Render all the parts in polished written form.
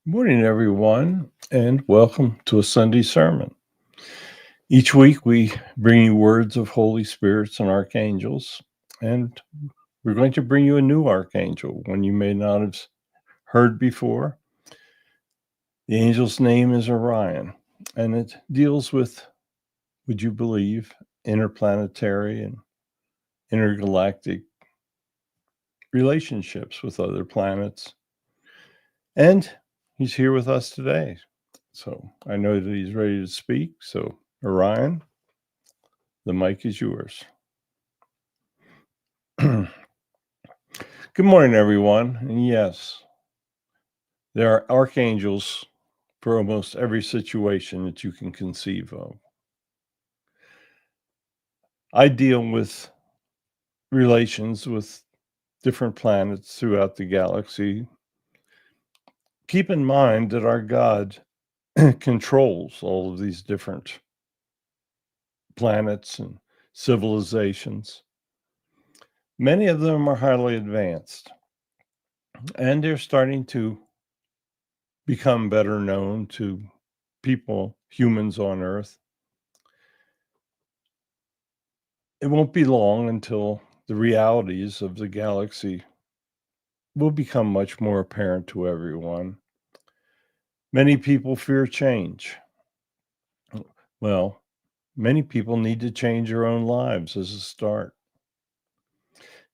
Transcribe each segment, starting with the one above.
Morning, everyone, and welcome to a Sunday sermon. Each week, we bring you words of Holy Spirits and Archangels, and we're going to bring you a new Archangel, one you may not have heard before. The angel's name is Orion, and it deals with, would you believe, interplanetary and intergalactic relationships with other planets. And he's here with us today. So I know that he's ready to speak. So, Orion, the mic is yours. Good morning, everyone. And yes, there are archangels for almost every situation that you can conceive of. I deal with relations with different planets throughout the galaxy. Keep in mind that our God controls all of these different planets and civilizations. Many of them are highly advanced, and they're starting to become better known to people, humans on Earth. It won't be long until the realities of the galaxy will become much more apparent to everyone. Many people fear change. Well, many people need to change their own lives as a start.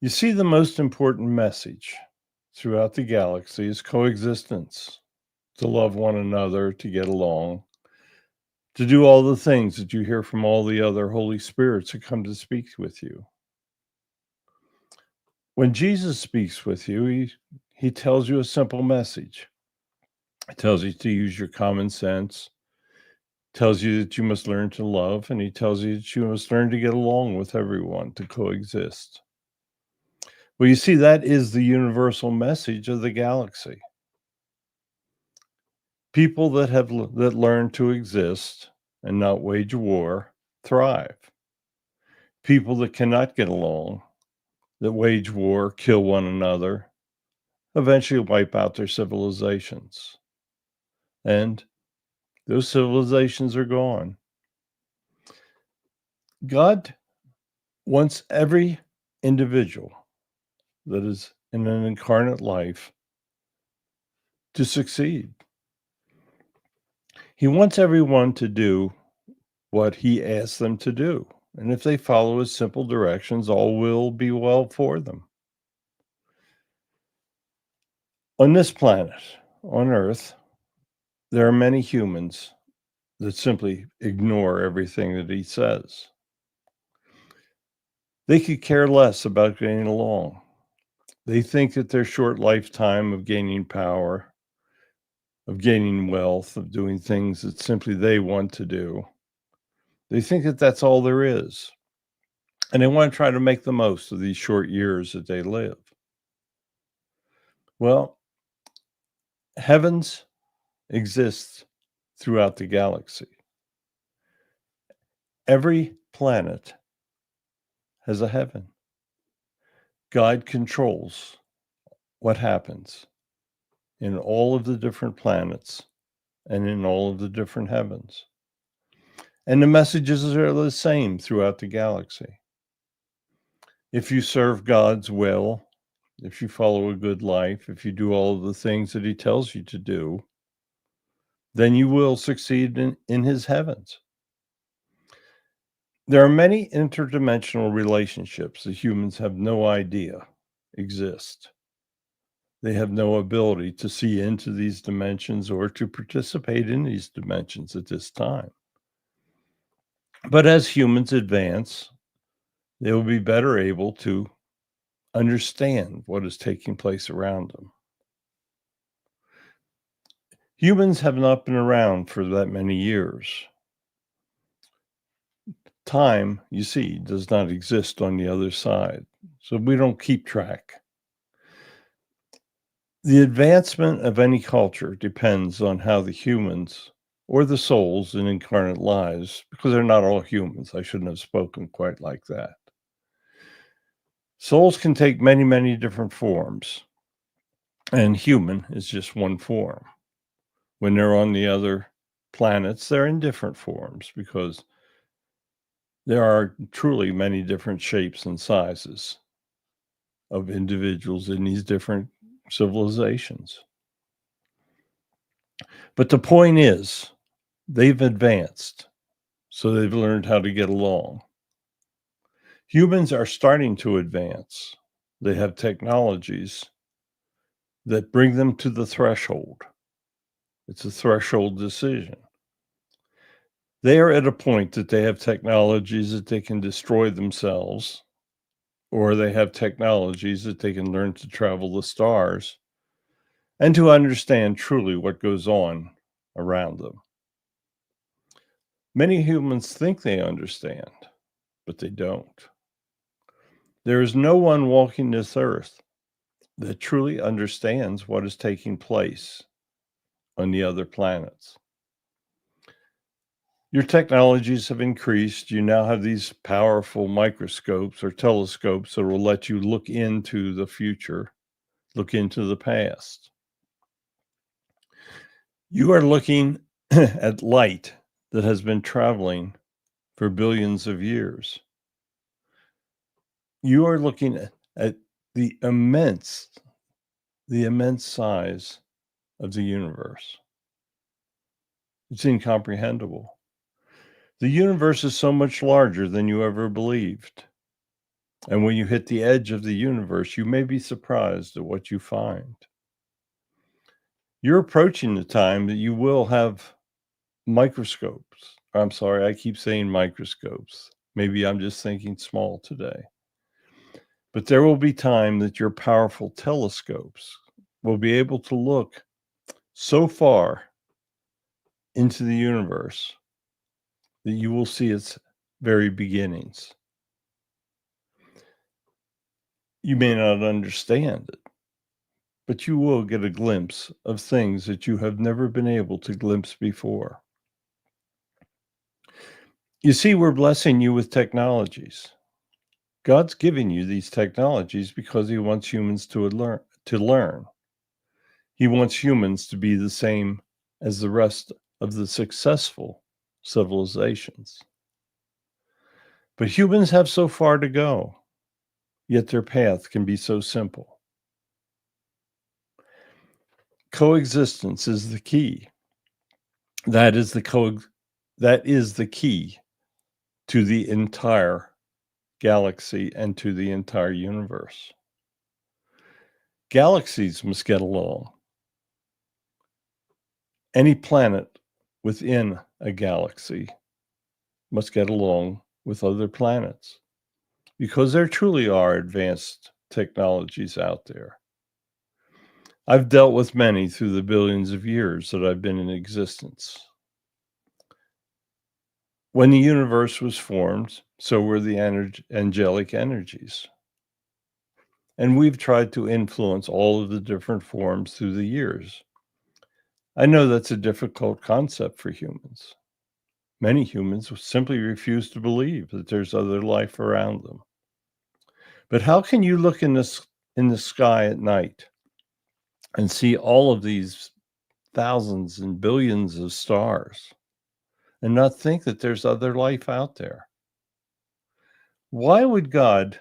You see, the most important message throughout the galaxy is coexistence, to love one another, to get along, to do all the things that you hear from all the other Holy Spirits who come to speak with you. When Jesus speaks with you, he tells you a simple message. He tells you to use your common sense, tells you that you must learn to love, and he tells you that you must learn to get along with everyone, to coexist. Well, you see, that is the universal message of the galaxy. People that learn to exist and not wage war thrive. People that cannot get along, that wage war, kill one another, eventually wipe out their civilizations. And those civilizations are gone. God wants every individual that is in an incarnate life to succeed. He wants everyone to do what he asks them to do. And if they follow his simple directions, all will be well for them. On this planet, on Earth, there are many humans that simply ignore everything that he says. They could care less about getting along. They think that their short lifetime of gaining power, of gaining wealth, of doing things that simply they want to do, they think that that's all there is. And they want to try to make the most of these short years that they live. Well, heavens exist throughout the galaxy. Every planet has a heaven. God controls what happens in all of the different planets and in all of the different heavens. And the messages are the same throughout the galaxy. If you serve God's will, if you follow a good life, if you do all of the things that he tells you to do, then you will succeed in his heavens. There are many interdimensional relationships that humans have no idea exist. They have no ability to see into these dimensions or to participate in these dimensions at this time. But as humans advance, they will be better able to understand what is taking place around them. Humans have not been around for that many years. Time, you see, does not exist on the other side, so we don't keep track. The advancement of any culture depends on how the humans or the souls in incarnate lives, because they're not all humans. I shouldn't have spoken quite like that. Souls can take many, many different forms, and human is just one form. When they're on the other planets, they're in different forms because there are truly many different shapes and sizes of individuals in these different civilizations. But the point is, they've advanced, so they've learned how to get along. Humans are starting to advance. They have technologies that bring them to the threshold. It's a threshold decision. They are at a point that they have technologies that they can destroy themselves, or they have technologies that they can learn to travel the stars and to understand truly what goes on around them. Many humans think they understand, but they don't. There is no one walking this earth that truly understands what is taking place on the other planets. Your technologies have increased. You now have these powerful microscopes or telescopes that will let you look into the future, look into the past. You are looking at light that has been traveling for billions of years. You are looking at the immense size of the universe. It's incomprehensible. The universe is so much larger than you ever believed. And when you hit the edge of the universe, you may be surprised at what you find. You're approaching the time that you will have microscopes. I'm sorry, I keep saying microscopes. Maybe I'm just thinking small today. But there will be time that your powerful telescopes will be able to look so far into the universe that you will see its very beginnings. You may not understand it, but you will get a glimpse of things that you have never been able to glimpse before. You see, we're blessing you with technologies. God's giving you these technologies because he wants humans to learn. He wants humans to be the same as the rest of the successful civilizations. But humans have so far to go, yet their path can be so simple. Coexistence is the key. That is the key to the entire galaxy and to the entire universe. Galaxies must get along. Any planet within a galaxy must get along with other planets because there truly are advanced technologies out there. I've dealt with many through the billions of years that I've been in existence. When the universe was formed, so were the angelic energies. And we've tried to influence all of the different forms through the years. I know that's a difficult concept for humans. Many humans simply refuse to believe that there's other life around them. But how can you look in the sky at night and see all of these thousands and billions of stars and not think that there's other life out there? Why would God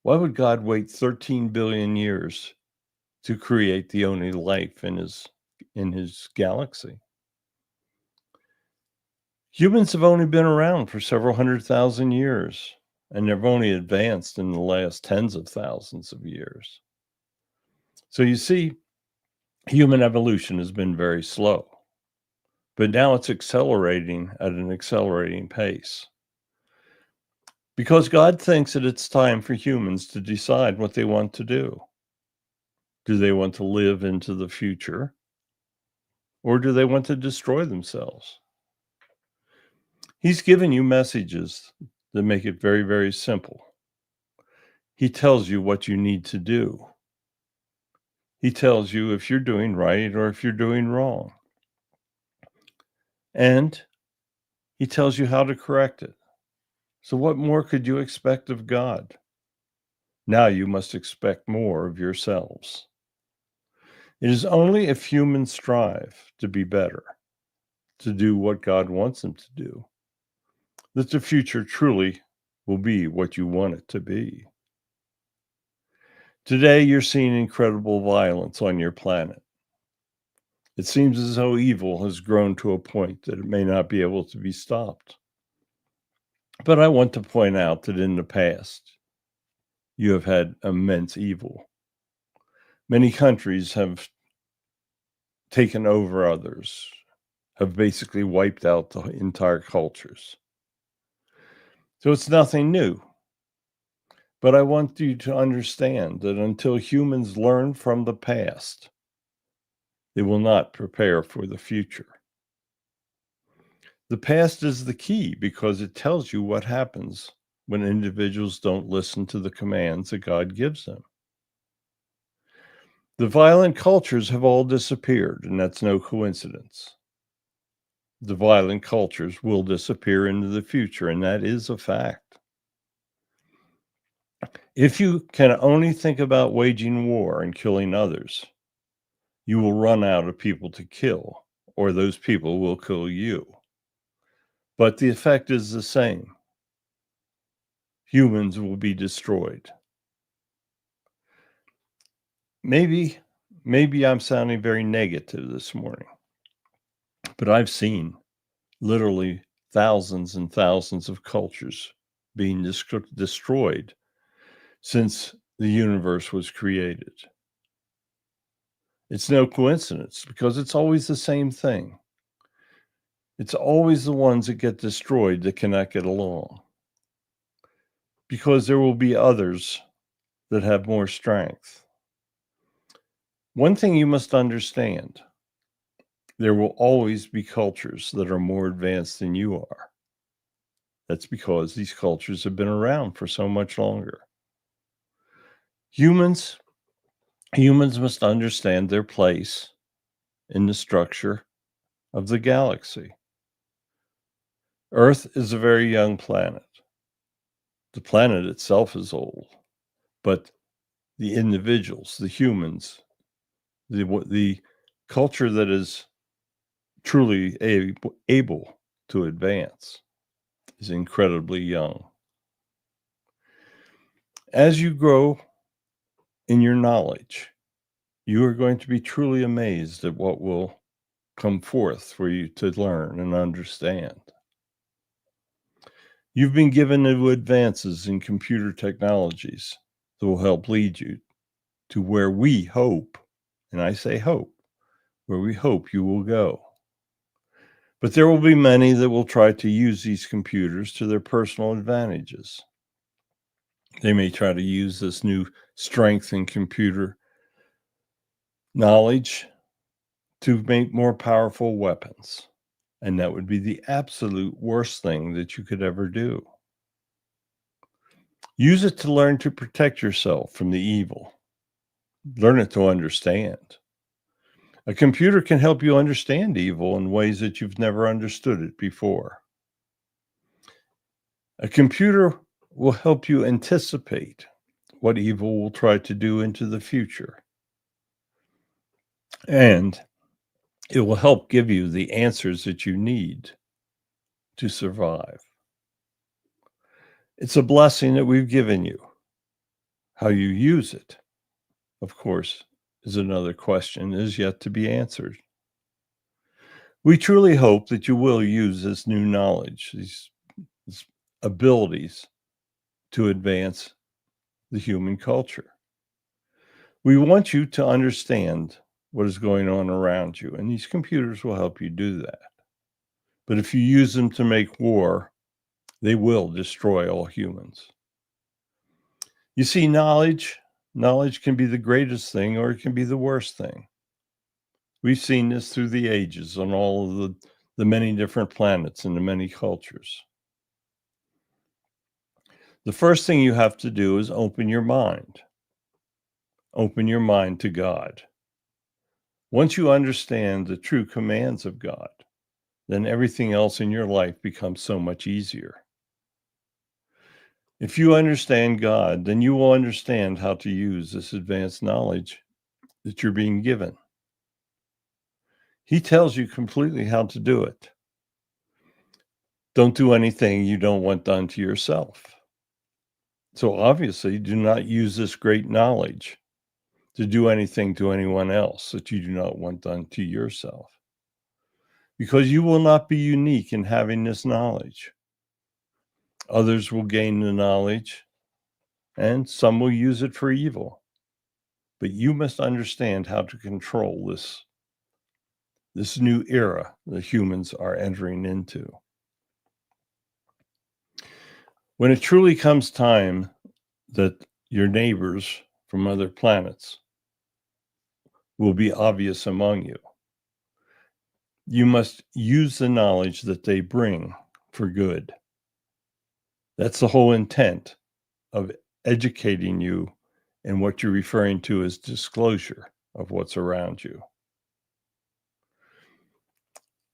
wait 13 billion years to create the only life in his galaxy? Humans have only been around for several 100,000 years, and they've only advanced in the last tens of thousands of years. So you see, human evolution has been very slow, but now it's accelerating at an accelerating pace. Because God thinks that it's time for humans to decide what they want to do. Do they want to live into the future? Or do they want to destroy themselves? He's given you messages that make it very, very simple. He tells you what you need to do. He tells you if you're doing right or if you're doing wrong. And he tells you how to correct it. So what more could you expect of God? Now you must expect more of yourselves. It is only if humans strive to be better, to do what God wants them to do, that the future truly will be what you want it to be. Today, you're seeing incredible violence on your planet. It seems as though evil has grown to a point that it may not be able to be stopped. But I want to point out that in the past, you have had immense evil. Many countries have taken over others, have basically wiped out the entire cultures. So it's nothing new. But I want you to understand that until humans learn from the past, they will not prepare for the future. The past is the key because it tells you what happens when individuals don't listen to the commands that God gives them. The violent cultures have all disappeared, and that's no coincidence. The violent cultures will disappear into the future, and that is a fact. If you can only think about waging war and killing others, you will run out of people to kill, or those people will kill you. But the effect is the same. Humans will be destroyed. Maybe I'm sounding very negative this morning, but I've seen literally thousands and thousands of cultures being destroyed since the universe was created. It's no coincidence because it's always the same thing. It's always the ones that get destroyed that cannot get along, because there will be others that have more strength. One thing you must understand, there will always be cultures that are more advanced than you are. That's because these cultures have been around for so much longer. Humans must understand their place in the structure of the galaxy. Earth is a very young planet. The planet itself is old, but the individuals, the humans, the culture that is truly able to advance is incredibly young. As you grow in your knowledge, you are going to be truly amazed at what will come forth for you to learn and understand. You've been given new advances in computer technologies that will help lead you to where we hope, and I say hope, where we hope you will go. But there will be many that will try to use these computers to their personal advantages. They may try to use this new strength in computer knowledge to make more powerful weapons. And that would be the absolute worst thing that you could ever do. Use it to learn to protect yourself from the evil. Learn it to understand. A computer can help you understand evil in ways that you've never understood it before. A computer will help you anticipate what evil will try to do into the future. And it will help give you the answers that you need to survive. It's a blessing that we've given you. How you use it, of course, is another question is yet to be answered. We truly hope that you will use this new knowledge, these abilities to advance the human culture. We want you to understand what is going on around you, and these computers will help you do that. But if you use them to make war, they will destroy all humans. You see, knowledge can be the greatest thing or it can be the worst thing. We've seen this through the ages on all of the many different planets and the many cultures. The first thing you have to do is open your mind. Open your mind to God. Once you understand the true commands of God, then everything else in your life becomes so much easier. If you understand God, then you will understand how to use this advanced knowledge that you're being given. He tells you completely how to do it. Don't do anything you don't want done to yourself. So obviously, do not use this great knowledge to do anything to anyone else that you do not want done to yourself. Because you will not be unique in having this knowledge. Others will gain the knowledge, and some will use it for evil. But you must understand how to control this new era that humans are entering into. When it truly comes time that your neighbors from other planets will be obvious among you, you must use the knowledge that they bring for good. That's the whole intent of educating you in what you're referring to as disclosure of what's around you.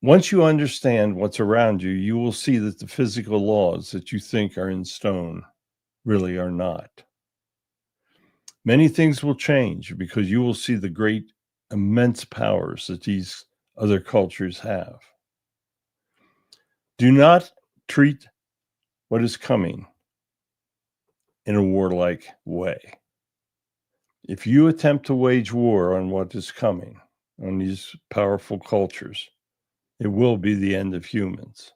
Once you understand what's around you, you will see that the physical laws that you think are in stone really are not. Many things will change because you will see the great, immense powers that these other cultures have. Do not treat what is coming in a warlike way. If you attempt to wage war on what is coming, on these powerful cultures, it will be the end of humans.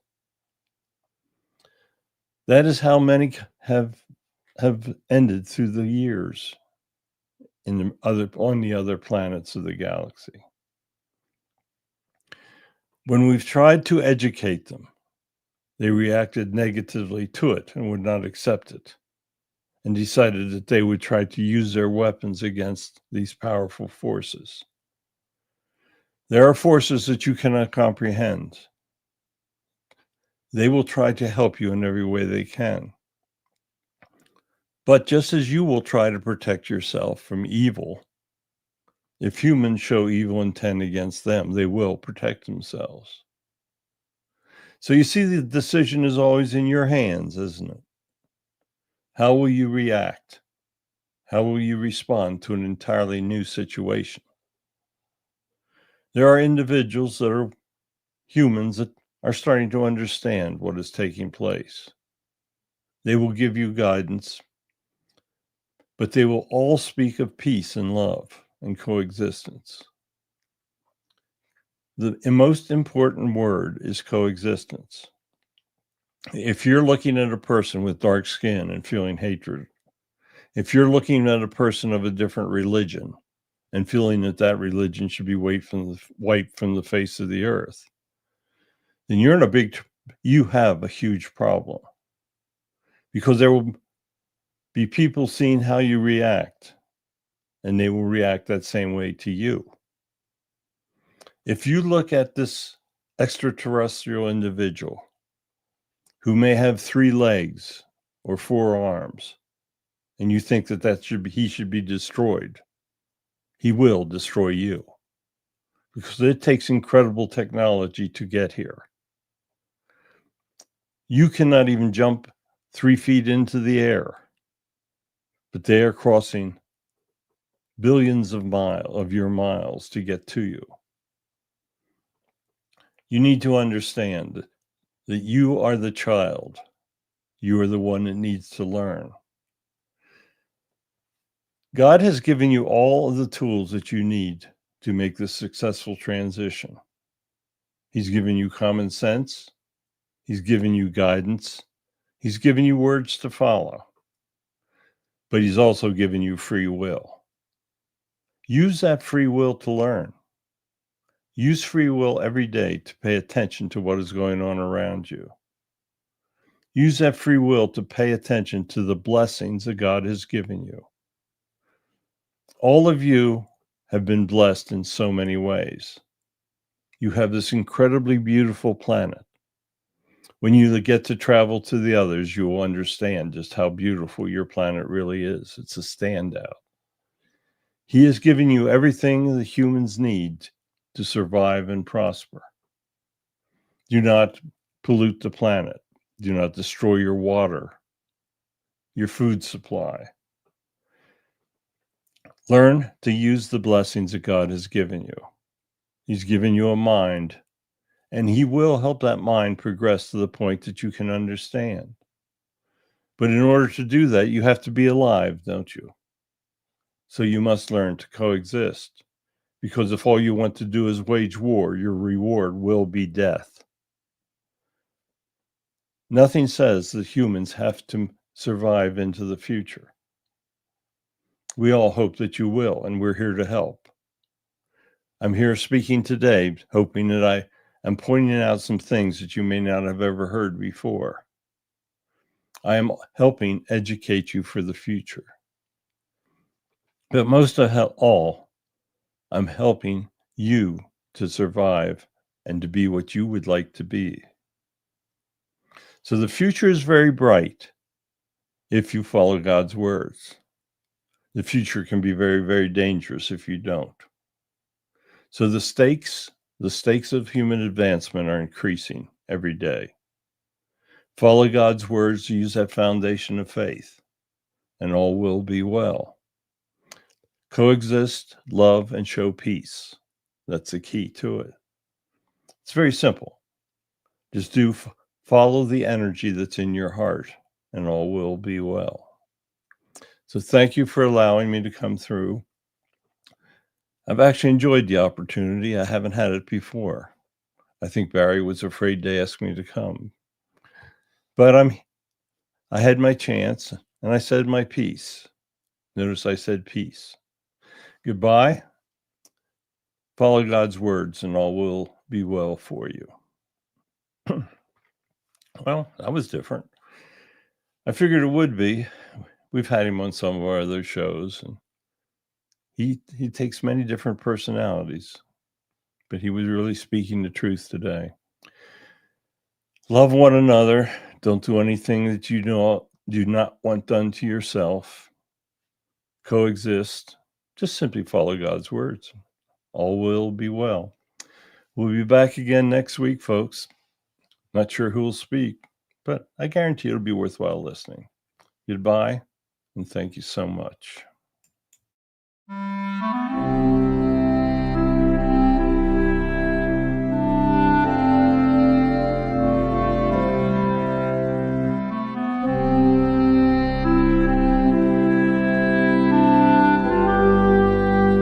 That is how many have ended through the years on the other planets of the galaxy. When we've tried to educate them, they reacted negatively to it and would not accept it, and decided that they would try to use their weapons against these powerful forces. There are forces that you cannot comprehend. They will try to help you in every way they can. But just as you will try to protect yourself from evil, if humans show evil intent against them, they will protect themselves. So you see, the decision is always in your hands, isn't it? How will you react? How will you respond to an entirely new situation? There are individuals that are humans that are starting to understand what is taking place. They will give you guidance, but they will all speak of peace and love and coexistence. The most important word is coexistence. If you're looking at a person with dark skin and feeling hatred, if you're looking at a person of a different religion and feeling that that religion should be wiped from the face of the earth, then you have a huge problem, because there will be people seeing how you react, and they will react that same way to you. If you look at this extraterrestrial individual who may have 3 legs or 4 arms, and you think that he should be destroyed, he will destroy you, because it takes incredible technology to get here. You cannot even jump 3 feet into the air, but they are crossing billions of your miles to get to you. You need to understand that you are the child. You are the one that needs to learn. God has given you all of the tools that you need to make this successful transition. He's given you common sense. He's given you guidance. He's given you words to follow. But he's also given you free will. Use that free will to learn. Use free will every day to pay attention to what is going on around you. Use that free will to pay attention to the blessings that God has given you. All of you have been blessed in so many ways. You have this incredibly beautiful planet. When you get to travel to the others, you will understand just how beautiful your planet really is. It's a standout. He has given you everything the humans need to survive and prosper. Do not pollute the planet. Do not destroy your water, your food supply. Learn to use the blessings that God has given you. He's given you a mind, and he will help that mind progress to the point that you can understand. But in order to do that, you have to be alive, don't you? So you must learn to coexist. Because if all you want to do is wage war, your reward will be death. Nothing says that humans have to survive into the future. We all hope that you will, and we're here to help. I'm here speaking today, hoping that I am pointing out some things that you may not have ever heard before. I am helping educate you for the future. But most of all, I'm helping you to survive and to be what you would like to be. So the future is very bright if you follow God's words. The future can be very, very dangerous if you don't. So the stakes of human advancement are increasing every day. Follow God's words, use that foundation of faith, and all will be well. Coexist, love, and show peace. That's the key to it. It's very simple. Just follow the energy that's in your heart, and all will be well. So thank you for allowing me to come through. I've actually enjoyed the opportunity. I haven't had it before. I think Barry was afraid to ask me to come. But I had my chance, and I said my piece. Notice I said peace. Goodbye. Follow God's words, and all will be well for you. Well, that was different. I figured it would be. We've had him on some of our other shows, and he takes many different personalities, but he was really speaking the truth today. Love one another. Don't do anything that you do not want done to yourself. Coexist. Just simply follow God's words. All will be well. We'll be back again next week, folks. Not sure who will speak, but I guarantee it'll be worthwhile listening. Goodbye, and thank you so much.